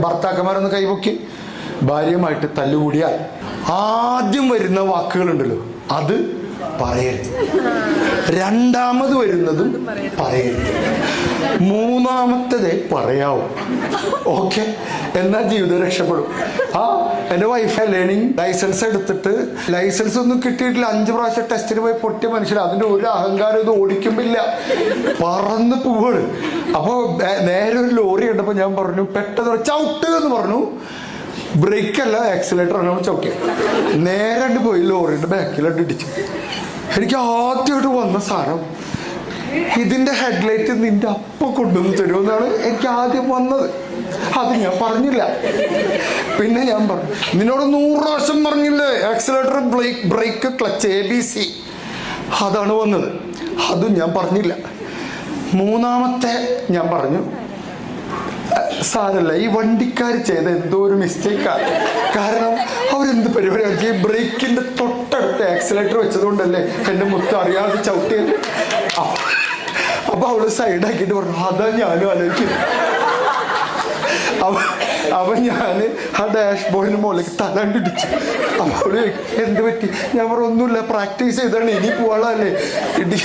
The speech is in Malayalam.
ഭർത്താക്കന്മാരൊന്ന് കൈപൊക്കി ഭാര്യയുമായിട്ട് തല്ലുകൂടിയാൽ ആദ്യം വരുന്ന വാക്കുകളുണ്ടല്ലോ അത് പറയരുത്, രണ്ടാമത് വരുന്നതും പറയരുത്, മൂന്നാമത്തതേ പറയാവൂ. ഓക്കെ, എന്നാൽ ജീവിതം രക്ഷപ്പെടും. എൻ്റെ വൈഫ് ലേണിംഗ് ലൈസൻസ് എടുത്തിട്ട് ലൈസൻസ് ഒന്നും കിട്ടിയിട്ടില്ല, 5 പ്രാവശ്യം ടെസ്റ്റിന് പോയി പൊട്ടിയ മനുഷ്യൻ. അതിൻ്റെ ഒരു അഹങ്കാരം ഇത് ഓടിക്കുമ്പില്ല, പറന്ന് പോവാണ്. അപ്പോൾ നേരെ ഒരു ലോറി കണ്ടപ്പോൾ ഞാൻ പറഞ്ഞു പെട്ടെന്ന് ചവിട്ട് എന്ന് പറഞ്ഞു. ബ്രേക്ക് അല്ല ആക്സിലേറ്റർ ആണ് ചവിട്ടിയ. നേരെ പോയി ലോറിയുടെ ബാക്കിലോട്ട് ഇടിച്ചു. എനിക്ക് ആദ്യമായിട്ട് വന്ന സാധനം ഇതിന്റെ ഹെഡ്ലൈറ്റ് നിന്റെ അപ്പം കൊണ്ടുവന്ന് തരുമെന്നാണ് എനിക്ക് ആദ്യം വന്നത്. അത് ഞാൻ പറഞ്ഞില്ല. പിന്നെ ഞാൻ പറഞ്ഞു നിന്നോട് 100 പ്രാവശ്യം പറഞ്ഞില്ലേ ആക്സിലേറ്റർ, ബ്രേക്ക്, ക്ലച്ച്, ABC. അതാണ് വന്നത്. അതും ഞാൻ പറഞ്ഞില്ല. മൂന്നാമത്തെ ഞാൻ പറഞ്ഞു സാരല്ല, ഈ വണ്ടിക്കാർ ചെയ്ത എന്തോ ഒരു മിസ്റ്റേക്കാണ്. കാരണം അവരെന്ത് പരിപാടി, ബ്രേക്കിന്റെ തൊട്ടടുത്ത് ആക്സിലേറ്റർ വെച്ചതുകൊണ്ടല്ലേ എൻ്റെ മുത്തം അറിയാതെ ചവിട്ടിയത്. അപ്പൊ അവള് സൈഡാക്കിയിട്ട് പറഞ്ഞു അതാ ഞാനും ആലോചിക്കും. അപ്പൊ ഞാന് ആ ഡാഷ് ബോർഡിന് മുകളിലേക്ക് തലണ്ടിടിച്ചു. അപ്പൊ അവള് എന്ത് പറ്റി? ഞാൻ പറഞ്ഞു ഒന്നുമില്ല, പ്രാക്ടീസ് ചെയ്താണ്, ഇനി പോവാളല്ലേ ഇടി.